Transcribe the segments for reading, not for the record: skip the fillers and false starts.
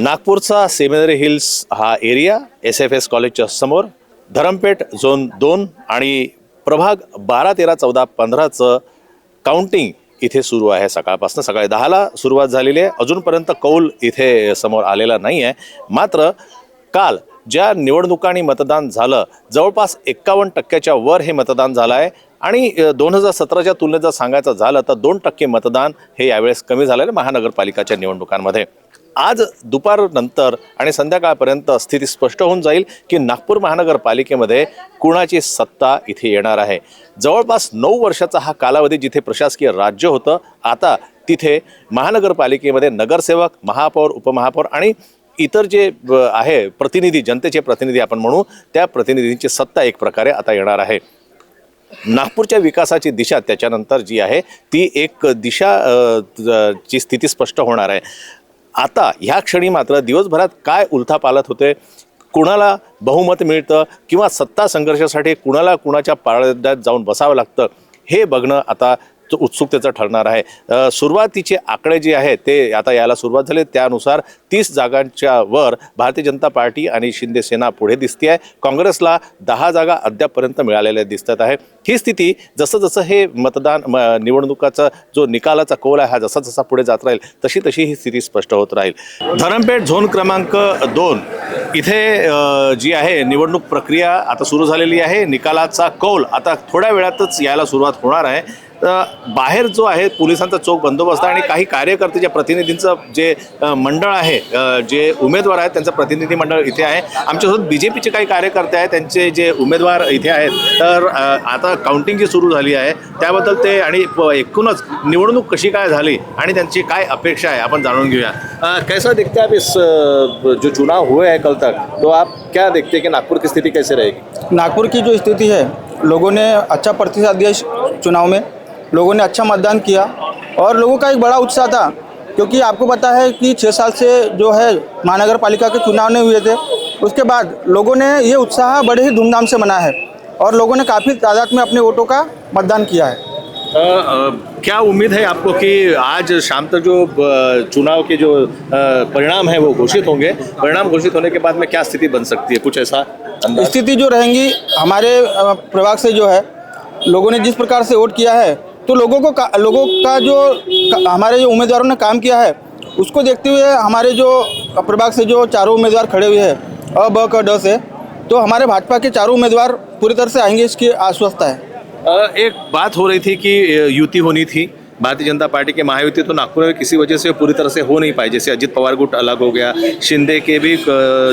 नागपूरचा seminary hills हा area SFS कॉलेजच्या समोर धरमपेठ झोन 2 आणि प्रभाग 12, 13, 14, 15चं काउंटिंग इथे सुरू आहे। सकाळपासून सकाळी 10ला सुरुवात झालेली आहे। अजूनपर्यंत कौल इथे समोर आलेला नाही आहे। मात्र काल ज्या निवडणुकांनी मतदान झालं जवळपास 51% वर हे मतदान झालं आहे आणि 2017च्या तुलनेत जर सांगायचं झालं तर 2% मतदान हे यावेळेस कमी झालेलं आहे महानगरपालिकाच्या निवडणुकांमध्ये। आज दुपारनंतर आणि संध्याकाळपर्यंत स्थिती स्पष्ट होऊन जाईल की नागपूर महानगरपालिकेमध्ये कुणाची सत्ता इथे येणार आहे। जवळपास 9 वर्षाचा हा कालावधी जिथे प्रशासकीय राज्य होतं, आता तिथे महानगरपालिकेमध्ये नगरसेवक, महापौर, उपमहापौर आणि इतर जे आहे प्रतिनिधी, जनतेचे प्रतिनिधी आपण म्हणू, त्या प्रतिनिधींची सत्ता एक प्रकारे आता येणार आहे। नागपूरच्या विकासाची दिशा त्याच्यानंतर जी आहे ती एक दिशा ची स्थिती स्पष्ट होणार आहे। आता ह्या क्षणी मात्र दिवसभरात काय उलथापालथ होते, कुणाला बहुमत मिळतं किंवा सत्ता संघर्षासाठी कुणाला कुणाच्या पारड्यात जाऊन बसावं लागतं हे बघणं आता उत्सुकतेचं ठरणार आहे। सुरुवातीचे आकडे जे आहेत ते आता यायला सुरुवात झाली, त्यानुसार 30 जागांच्या वर भारतीय जनता पार्टी आणि शिंदे सेना पुढे दिसते आहे। काँग्रेसला 10 जागा अद्यापपर्यंत मिळालेल्या दिसत आहे। ही स्थिती जसं जसं हे मतदान निवडणुकाचा जो निकालाचा कौल आहे हा जसा जसा पुढे जात राहील तशी तशी ही स्थिती स्पष्ट होत राहील। धरमपेठ झोन क्रमांक 2 इथे जी आहे निवडणूक प्रक्रिया आता सुरू झालेली आहे। निकालाचा कौल आता थोड्या वेळातच यायला सुरुवात होणार आहे। बाहेर जो आहे पोलिसांचा चोख बंदोबस्त आणि काही कार्यकर्ते ज्या प्रतिनिधींचं जे मंडळ आहे, जे उमेदवार आहेत त्यांचं प्रतिनिधी मंडळ इथे आहे। आमच्यासोबत BJPचे काही कार्यकर्ते आहेत, त्यांचे जे उमेदवार इथे आहेत। तर आता काउंटिंग जी सुरू झाली आहे त्याबद्दल ते आणि एकूणच निवडणूक कशी काय झाली आणि त्यांची काय अपेक्षा आहे आपण जाणून घेऊया। कैसा देखते आप इस जो चुनाव हुए हैं कल तक, तो आप क्या देखते हैं कि नागपुर की स्थिति कैसे रहेगी? नागपुर की जो स्थिति है, लोगों ने अच्छा प्रतिसाद दिया इस चुनाव में, लोगों ने अच्छा मतदान किया और लोगों का एक बड़ा उत्साह था क्योंकि आपको पता है कि 6 साल से जो है महानगर पालिका के चुनाव नहीं हुए थे। उसके बाद लोगों ने ये उत्साह बड़े ही धूमधाम से मनाया है और लोगों ने काफ़ी तादाद में अपने वोटों का मतदान किया है। क्या उम्मीद है आपको कि आज शाम तक जो चुनाव के जो परिणाम है वो घोषित होंगे? परिणाम घोषित होने के बाद में क्या स्थिति बन सकती है, कुछ ऐसा अंदाज? स्थिति जो रहेंगी हमारे प्रभाग से जो है लोगों ने जिस प्रकार से वोट किया है तो लोगों का जो हमारे जो उम्मीदवारों ने काम किया है उसको देखते हुए हमारे जो प्रभाग से जो चारों उम्मीदवार खड़े हुए हैं अ, ब, क, ड से, तो हमारे भाजपा के चारों उम्मीदवार पूरी तरह से आएंगे, इसकी आश्वस्त है। एक बात हो रही थी कि युति होनी थी, भारतीय जनता पार्टी के महायुति तो नागपुर में किसी वजह से पूरी तरह से हो नहीं पाई। जैसे अजित पवार गुट अलग हो गया, शिंदे के भी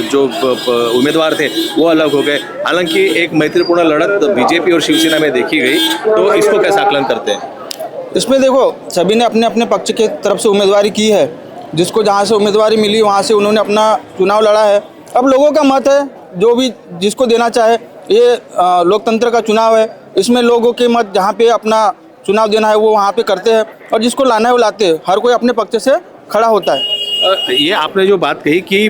जो उम्मीदवार थे वो अलग हो गए। हालांकि एक मैत्रीपूर्ण लड़त BJP और शिवसेना में देखी गई, तो इसको कैसा आकलन करते हैं? इसमें देखो सभी ने अपने अपने पक्ष के तरफ से उम्मीदवारी की है, जिसको जहाँ से उम्मीदवारी मिली वहाँ से उन्होंने अपना चुनाव लड़ा है। अब लोगों का मत है, जो भी जिसको देना चाहे, ये लोकतंत्र का चुनाव है, इसमें लोगों के मत जहाँ पे अपना चुनाव देना है वो वहाँ पे करते हैं और जिसको लाना है वो लाते हैं। हर कोई अपने पक्ष से खड़ा होता है। ये आपने जो बात कही कि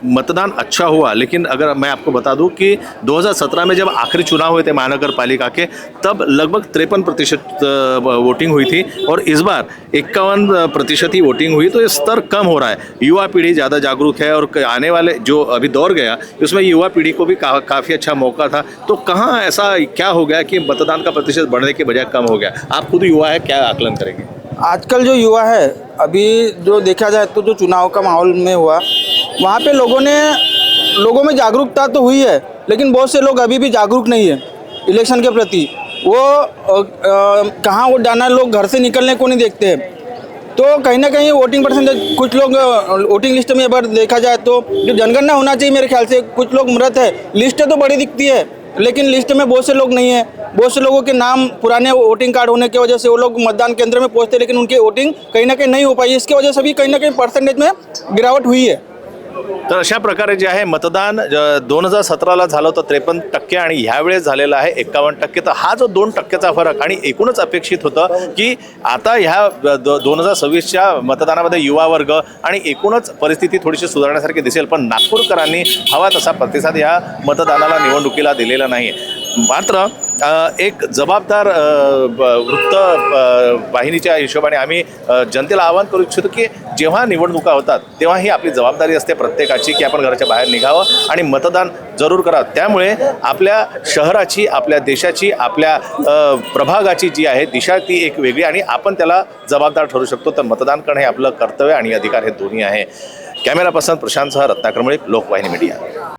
मतदान अच्छा हुआ, लेकिन अगर मैं आपको बता दूं कि 2017 में जब आखिरी चुनाव हुए थे महानगर पालिका के, तब लगभग 53% वोटिंग हुई थी और इस बार 51% ही वोटिंग हुई। तो ये स्तर कम हो रहा है, युवा पीढ़ी ज़्यादा जागरूक है और आने वाले जो अभी दौर गया उसमें युवा पीढ़ी को भी काफ़ी अच्छा मौका था। तो कहाँ ऐसा क्या हो गया कि मतदान का प्रतिशत बढ़ने के बजाय कम हो गया? आप खुद युवा है, क्या आकलन करेंगे? आजकल जो युवा है, अभी जो देखा जाए तो जो चुनाव का माहौल में हुआ वहाँ पे लोगों में जागरूकता तो हुई है, लेकिन बहुत से लोग अभी भी जागरूक नहीं है इलेक्शन के प्रति। वो कहाँ वोट डालना, लोग घर से निकलने को नहीं देखते हैं। तो कहीं ना कहीं वोटिंग परसेंटेज, कुछ लोग वोटिंग लिस्ट में अगर देखा जाए तो जो जनगणना होना चाहिए मेरे ख्याल से, कुछ लोग मृत है। लिस्ट तो बड़ी दिखती है लेकिन लिस्ट में बहुत से लोग नहीं है। बहुत से लोगों के नाम पुराने वोटिंग कार्ड होने की वजह से वो लोग मतदान केंद्र में पहुंचते, लेकिन उनकी वोटिंग कहीं ना कहीं नहीं हो पाई। इसकी वजह से भी कहीं ना कहीं परसेंटेज में गिरावट हुई है। तर अशा प्रकारे जे आहे मतदान 2017ला झालं होतं 53% आणि ह्यावेळेस झालेला आहे 51%। तर हा जो 2%चा फरक आणि एकूणच अपेक्षित होतं की आता ह्या 2026च्या मतदानामध्ये युवा वर्ग आणि एकूणच परिस्थिती थोडीशी सुधारण्यासारखी दिसेल, पण नागपूरकरांनी हवा तसा प्रतिसाद या मतदानाला निवडणुकीला दिलेला नाही। मात्र एक जबाबदार वृत्त वाहिनीच्या हिशोबाने आम्ही जनतेला आवाहन करू इच्छितो की जेव्हा निवडणुका होतात तेव्हा ही आपली जबाबदारी असते प्रत्येकाची की आपण घराच्या बाहेर निघावं आणि मतदान जरूर करावं. त्यामुळे आपल्या शहराची, आपल्या देशाची, आपल्या प्रभागाची जी आहे दिशा ती एक वेगळी आणि आपण त्याला जबाबदार ठरू शकतो. तर मतदान करणं हे आपलं कर्तव्य आणि अधिकार हे दोन्ही आहे. कॅमेरा पर्सन प्रशांत सह रत्नाकर मुळे, लोकवाहिनी मीडिया.